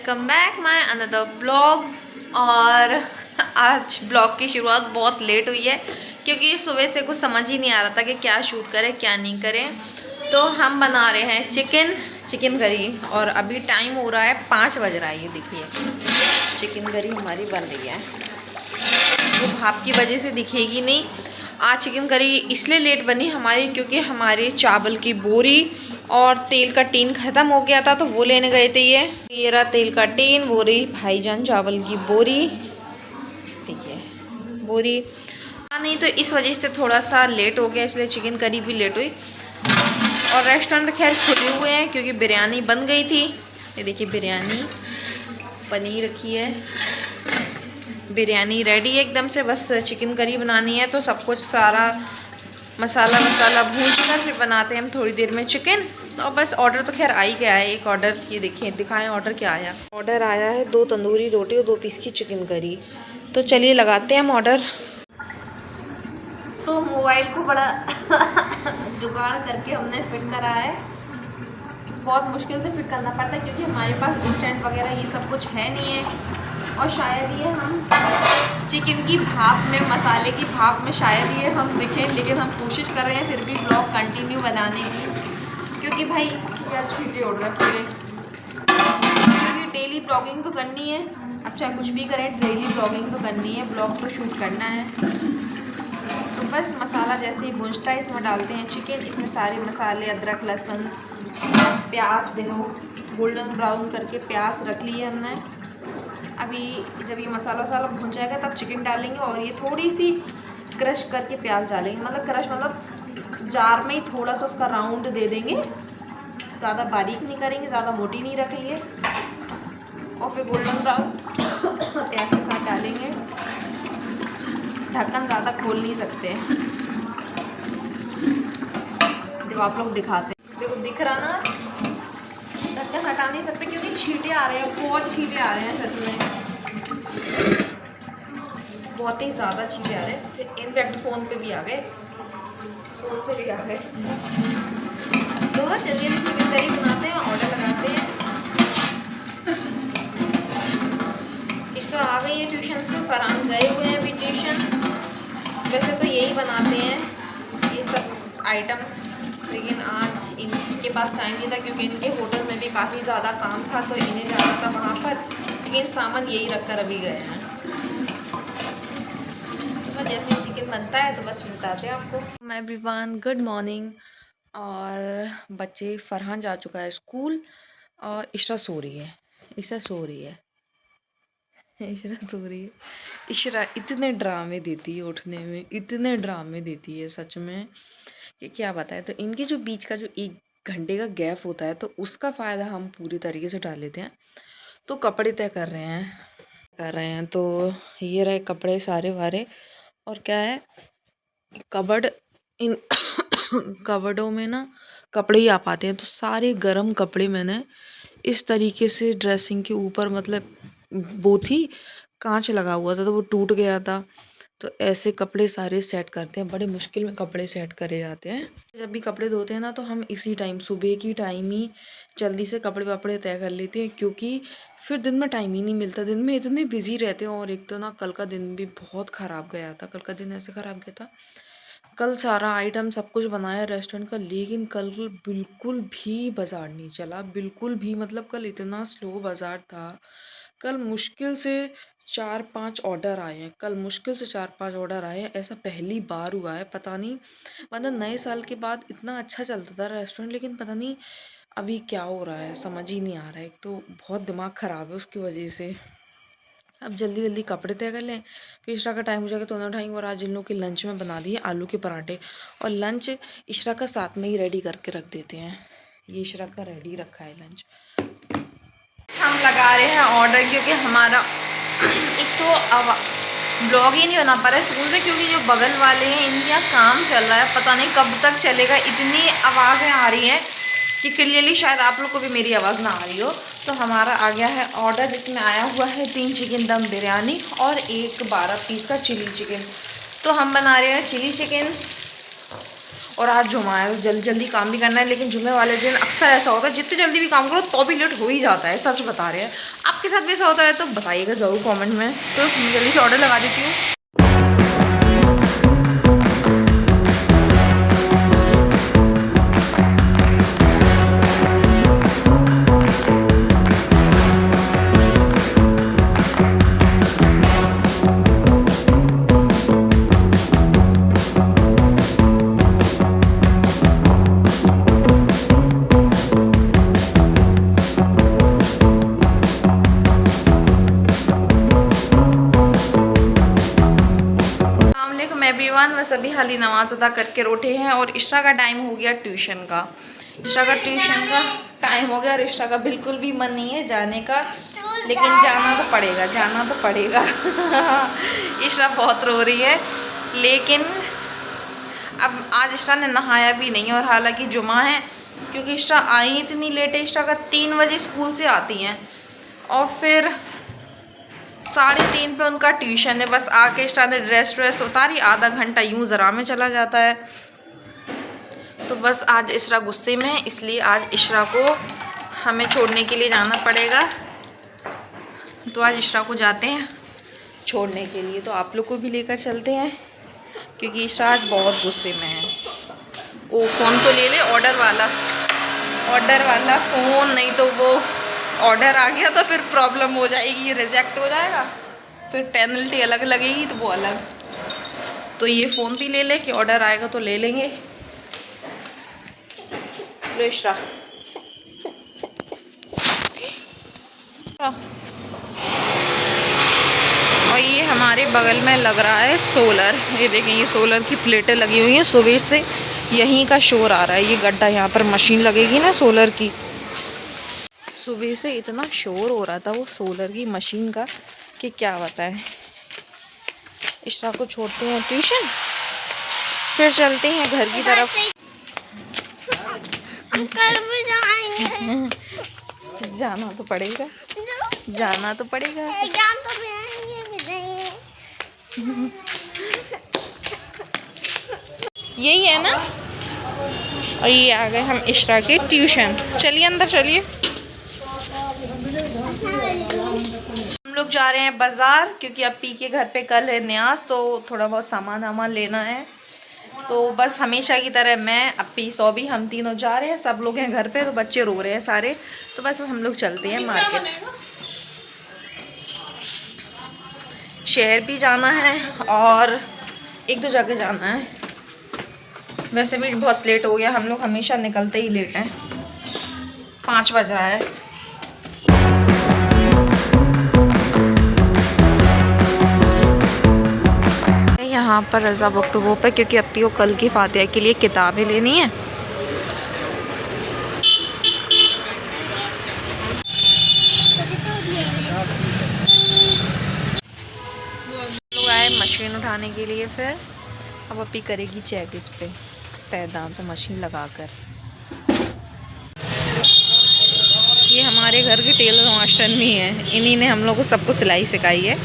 Welcome back my another blog. और आज blog की शुरुआत बहुत लेट हुई है क्योंकि सुबह से कुछ समझ ही नहीं आ रहा था कि क्या शूट करें क्या नहीं करें। तो हम बना रहे हैं चिकन करी और अभी टाइम हो रहा है 5 बज रहा है। ये देखिए चिकन करी हमारी बन रही है। वो भाप की वजह से दिखेगी नहीं। आज चिकन करी इसलिए लेट बनी हमारी क्योंकि हमारे चावल की बोरी और तेल का टीन ख़त्म हो गया था तो वो लेने गए थे। ये रहा तेल का टीन, वो रही भाईजान चावल की बोरी। देखिए बोरी नहीं, तो इस वजह से थोड़ा सा लेट हो गया, इसलिए चिकन करी भी लेट हुई। और रेस्टोरेंट खैर खुले हुए हैं क्योंकि बिरयानी बन गई थी। ये देखिए बिरयानी बनी रखी है, बिरयानी रेडी है एकदम से। बस चिकन करी बनानी है तो सब कुछ सारा मसाला भून कर फिर बनाते हैं हम थोड़ी देर में चिकन। और बस ऑर्डर तो खैर आ ही गया है। एक ऑर्डर ये देखिए, दिखाएं ऑर्डर क्या आया। ऑर्डर आया है 2 तंदूरी रोटी और 2 पीस की चिकन करी। तो चलिए लगाते हैं हम ऑर्डर। तो मोबाइल को बड़ा जुगाड़ करके हमने फिट करा है। बहुत मुश्किल से फिट करना पड़ता है क्योंकि हमारे पास स्टैंड वगैरह ये सब कुछ है नहीं है। और शायद ये हम चिकन की भाप में, मसाले की भाप में शायद ये हम दिखें, लेकिन हम कोशिश कर रहे हैं फिर भी ब्लॉग कंटिन्यू बनाने की। क्योंकि भाई यार छींटे उड़ रखे हैं, क्योंकि डेली ब्लॉगिंग तो करनी है। अब चाहे कुछ भी करें डेली ब्लॉगिंग तो करनी है, ब्लॉग तो शूट करना है। तो बस मसाला जैसे ही भूंजता है इसमें डालते हैं चिकन। इसमें सारे मसाले, अदरक लहसुन प्याज, देखो गोल्डन ब्राउन करके प्याज रख लिए हमने। अभी जब ये मसाला वसाला भुन जाएगा तब चिकन डालेंगे और ये थोड़ी सी क्रश करके प्याज डालेंगे। मतलब क्रश मतलब जार में ही थोड़ा सा उसका राउंड दे देंगे, ज़्यादा बारीक नहीं करेंगे, ज़्यादा मोटी नहीं रखेंगे। और फिर गोल्डन ब्राउन प्याज के साथ डालेंगे। ढक्कन ज़्यादा खोल नहीं सकते। देखो आप लोग दिखाते हैं, देखो दिख रहा ना, ढक्कन हटा नहीं सकते क्योंकि छींटे आ रहे हैं, बहुत छींटे आ रहे हैं सच में, बहुत ही ज़्यादा छींटे आ रहे हैं। इनफैक्ट फ़ोन पे भी आ गए, फ़ोन पे भी आ गए। तो बस जल्दी जल्दी चिकन करी बनाते हैं, ऑर्डर लगाते हैं। इशरा आ गई है ट्यूशन से, फरहान गए हुए हैं अभी ट्यूशन। वैसे तो यही बनाते हैं ये सब आइटम, लेकिन आज इनके पास टाइम नहीं था क्योंकि इनके होटल में भी काफ़ी ज़्यादा काम था तो इन्हें जाना था वहाँ पर। लेकिन सामान यही रख कर अभी गए हैं। तो जैसे ही चिकन बनता है तो बस बताते हैं आपको। मैं एवरीवन, गुड मॉर्निंग। और बच्चे, फरहान जा चुका है स्कूल और इशरा सो रही है। इशरा सो रही है इशरा इतने ड्रामे देती है उठने में, इतने ड्रामे देती है सच में कि क्या बताए। तो इनके जो बीच का जो 1 घंटे का गैप होता है तो उसका फ़ायदा हम पूरी तरीके से उठा लेते हैं। तो कपड़े तय कर रहे हैं तो ये रहे कपड़े सारे वारे। और क्या है, कबर्ड, इन कबर्डों में ना कपड़े ही आ पाते हैं। तो सारे गर्म कपड़े मैंने इस तरीके से ड्रेसिंग के ऊपर, मतलब वो थी कांच लगा हुआ था तो वो टूट गया था। तो ऐसे कपड़े सारे सेट करते हैं, बड़े मुश्किल में कपड़े सेट करे जाते हैं। जब भी कपड़े धोते हैं ना तो हम इसी टाइम, सुबह की टाइम ही जल्दी से कपड़े वपड़े तय कर लेते हैं क्योंकि फिर दिन में टाइम ही नहीं मिलता। दिन में इतने बिजी रहते हैं। और एक तो ना कल का दिन भी बहुत ख़राब गया था। कल का दिन ऐसे ख़राब गया था, कल सारा आइटम सब कुछ बनाया रेस्टोरेंट का, लेकिन कल बिल्कुल भी बाज़ार नहीं चला, बिल्कुल भी। मतलब कल इतना स्लो बाज़ार था। कल मुश्किल से 4-5 ऑर्डर आए हैं, कल मुश्किल से 4-5 ऑर्डर आए हैं। ऐसा पहली बार हुआ है, पता नहीं, मतलब नए साल के बाद इतना अच्छा चलता था रेस्टोरेंट, लेकिन पता नहीं अभी क्या हो रहा है, समझ ही नहीं आ रहा है। एक तो बहुत दिमाग ख़राब है उसकी वजह से। अब जल्दी जल्दी कपड़े तय कर लें, फिर इशरा का टाइम हो जाएगा तो उन्हें उठाएंगे। और आज इन लोग के लंच में बना दिए आलू के पराठे, और लंच इशरा का साथ में ही रेडी करके रख देते हैं। ये इशरा का रेडी रखा है लंच। हम लगा रहे हैं ऑर्डर क्योंकि हमारा एक तो ब्लॉग ही नहीं बना पा रहा है स्कूल से, क्योंकि जो बगल वाले हैं इनके यहाँ काम चल रहा है, पता नहीं कब तक चलेगा। इतनी आवाज़ें आ रही हैं कि क्लियरली शायद आप लोग को भी मेरी आवाज़ ना आ रही हो। तो हमारा आ गया है ऑर्डर, जिसमें आया हुआ है 3 चिकन दम बिरयानी और 1 12 पीस का चिली चिकन। तो हम बना रहे हैं चिली चिकन। और आज जुमा है तो जल्दी जल्दी काम भी करना है, लेकिन जुमे वाले दिन अक्सर ऐसा होता है जितनी जल्दी भी काम करो तो भी लेट हो ही जाता है, सच बता रहे हैं। आपके साथ भी ऐसा होता है तो बताइएगा ज़रूर कमेंट में, तो मैं जल्दी से ऑर्डर लगा देती हूँ। एवरीवन, मैं सभी हाली नमाज अदा करके रोटे हैं और इशरा का टाइम हो गया ट्यूशन का। इशरा का ट्यूशन का टाइम हो गया और इशरा का बिल्कुल भी मन नहीं है जाने का, लेकिन जाना तो पड़ेगा, जाना तो पड़ेगा। इशरा बहुत रो रही है, लेकिन अब आज इशरा ने नहाया भी नहीं, और हालांकि जुमा है, क्योंकि इशरा आई इतनी लेट है। इशरा का 3 बजे स्कूल से आती हैं और फिर 3:30 पे उनका ट्यूशन है। बस आके इशरा ने ड्रेस उतारी, आधा घंटा यूँ ज़रा में चला जाता है। तो बस आज इशरा गुस्से में है, इसलिए आज इशरा को हमें छोड़ने के लिए जाना पड़ेगा। तो आज इशरा को जाते हैं छोड़ने के लिए, तो आप लोग को भी लेकर चलते हैं, क्योंकि इशरा आज बहुत गुस्से में है। ओ फ़ोन तो ले ले, ऑर्डर वाला फ़ोन, नहीं तो वो ऑर्डर आ गया तो फिर प्रॉब्लम हो जाएगी, रिजेक्ट हो जाएगा, फिर पेनल्टी अलग लगेगी, तो वो अलग। तो ये फ़ोन भी ले लें कि ऑर्डर आएगा तो ले लेंगे। इशरा और ये हमारे बगल में लग रहा है सोलर, ये देखें, ये सोलर की प्लेटें लगी हुई हैं। सुबह से यहीं का शोर आ रहा है, ये गड्ढा, यहाँ पर मशीन लगेगी ना सोलर की। सुबह से इतना शोर हो रहा था वो सोलर की मशीन का कि क्या बताएं। इशरा को छोड़ते हैं ट्यूशन, फिर चलते हैं घर की तरफ। अंकल भी जाएंगे। जाना तो पड़ेगा, जाना तो पड़ेगा। एग्जाम तो भी यही है ना। और ये आ गए हम इशरा के ट्यूशन। चलिए अंदर चलिए। हम लोग जा रहे हैं बाज़ार, क्योंकि अपी के घर पे कल है न्याज, तो थोड़ा बहुत सामान वामान लेना है। तो बस हमेशा की तरह मैं, अपी, सौबी, हम तीनों जा रहे हैं। सब लोग हैं घर पे, तो बच्चे रो रहे हैं सारे, तो बस हम लोग चलते हैं मार्केट। शहर भी जाना है और 1-2 जगह जाना है। वैसे भी बहुत लेट हो गया, हम लोग हमेशा निकलते ही लेट हैं। 5 बज रहा है। यहाँ पर रज़ा बुक टू बुक है, क्योंकि अपी को कल की फातिहा के लिए किताबें लेनी है। लोग आए मशीन उठाने के लिए, फिर अब अपी करेगी चेक इस पे तय दाम पे मशीन लगाकर। ये हमारे घर के टेलर मास्टर भी हैं, इन्हीं ने हम लोग को सबको सिलाई सिखाई है।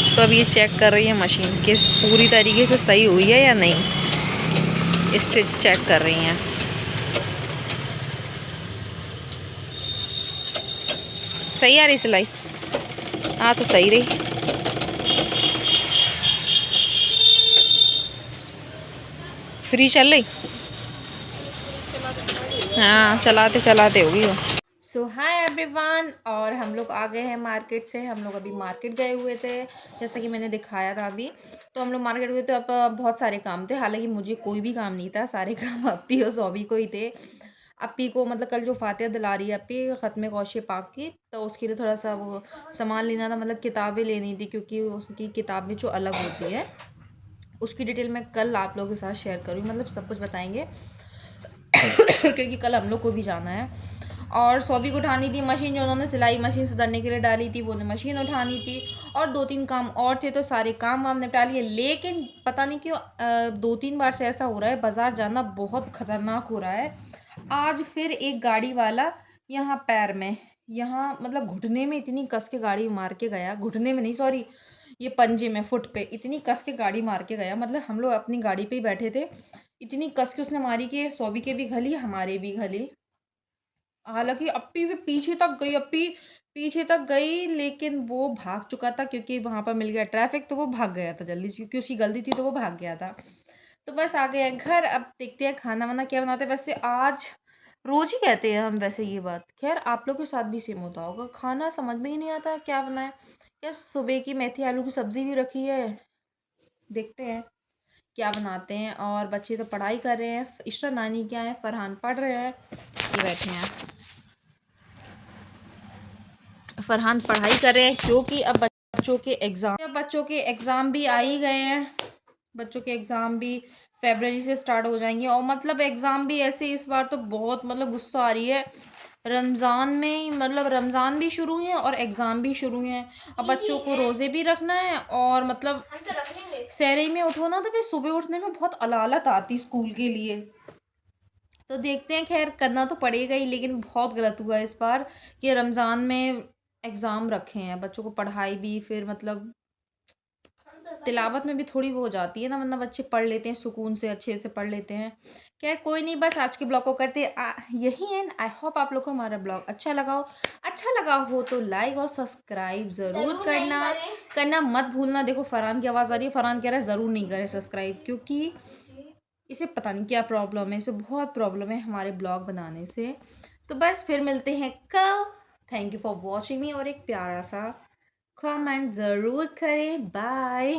तो अब ये चेक कर रही है मशीन कि पूरी तरीके से सही हुई है या नहीं, स्टिच चेक कर रही हैं। सही आ रही सिलाई? हाँ तो सही रही। फ्री चल रही? हाँ, चलाते चलाते होगी वो। सो हाय एवरीवन, और हम लोग आ गए हैं मार्केट से। हम लोग अभी मार्केट गए हुए थे, जैसा कि मैंने दिखाया था अभी। तो हम लोग मार्केट गए थे, अब बहुत सारे काम थे। हालांकि मुझे कोई भी काम नहीं था, सारे काम अपी और सौबी को ही थे। अपी को मतलब कल जो फातिहा दिला रही है अपी ख़त्म कौशे पाक की, तो उसके लिए थोड़ा सा वो सामान लेना था, मतलब किताबें लेनी थी, क्योंकि उसकी किताबें जो अलग होती है उसकी डिटेल मैं कल आप लोगों के साथ शेयर करूँगी, मतलब सब कुछ बताएंगे। क्योंकि कल हम लोग को भी जाना है। और सौबी को उठानी थी मशीन, जो उन्होंने सिलाई मशीन सुधरने के लिए डाली थी, वो उन्हें मशीन उठानी थी। और 2-3 काम और थे, तो सारे काम वाम निपटा लिए। लेकिन पता नहीं क्यों 2-3 बार से ऐसा हो रहा है, बाज़ार जाना बहुत ख़तरनाक हो रहा है। आज फिर एक गाड़ी वाला यहाँ पैर में, यहाँ मतलब घुटने में इतनी कस के गाड़ी मार के गया, घुटने में नहीं सॉरी, ये पंजे में, फुट पे इतनी कस के गाड़ी मार के गया। मतलब हम लोग अपनी गाड़ी पे ही बैठे थे, इतनी कस के उसने मारी कि सौबी के भी घली, हमारे भी घली। हालाँकि अप्पी भी पीछे तक गई, अप्पी पीछे तक गई, लेकिन वो भाग चुका था क्योंकि वहाँ पर मिल गया ट्रैफ़िक, तो वो भाग गया था जल्दी से क्योंकि उसकी गलती थी तो वो भाग गया था। तो बस आ गए हैं घर, अब देखते हैं खाना-वाना क्या बनाते हैं। वैसे आज रोज़ ही कहते हैं हम वैसे ये बात। ख़ैर आप लोग के साथ भी सेम होता होगा, खाना समझ में ही नहीं आता क्या बनाएँ। यार सुबह की मेथी आलू की सब्ज़ी भी रखी है, देखते हैं क्या बनाते हैं। और बच्चे तो पढ़ाई कर रहे हैं, इशरा नानी के यहाँ है, फरहान पढ़ रहे हैं, ये बैठे हैं। फरहान पढ़ाई कर रहे हैं क्योंकि अब बच्चों के एग्ज़ाम भी आ ही गए हैं। बच्चों के एग्ज़ाम भी फ़रवरी से स्टार्ट हो जाएँगे और मतलब एग्ज़ाम भी ऐसे इस बार तो बहुत मतलब गुस्सा आ रही है। रमज़ान में ही मतलब रमज़ान भी शुरू है और एग्ज़ाम भी शुरू हैं। अब बच्चों को रोज़े भी रखना है और मतलब सहरी में उठो ना तो फिर सुबह उठने में बहुत अलालत आती स्कूल के लिए। तो देखते हैं, ख़ैर करना तो पड़ेगा ही, लेकिन बहुत गलत हुआ इस बार कि रमज़ान में एग्ज़ाम रखे हैं। बच्चों को पढ़ाई भी फिर मतलब तिलावत में भी थोड़ी वो हो जाती है ना, वरना बच्चे पढ़ लेते हैं सुकून से, अच्छे से पढ़ लेते हैं। खैर कोई नहीं, बस आज के ब्लॉग को करते यही एंड। आई होप आप लोग को हमारा ब्लॉग अच्छा लगा हो तो लाइक और सब्सक्राइब ज़रूर करना मत भूलना। देखो फरहान की आवाज़ आ रही है, फरहान कह रहा है ज़रूर नहीं करें सब्सक्राइब, क्योंकि इसे पता नहीं क्या प्रॉब्लम है, इसे बहुत प्रॉब्लम है हमारे ब्लॉग बनाने से। तो बस फिर मिलते हैं कल। थैंक यू फॉर वॉचिंग मी और एक प्यारा सा कमेंट ज़रूर करें। बाय।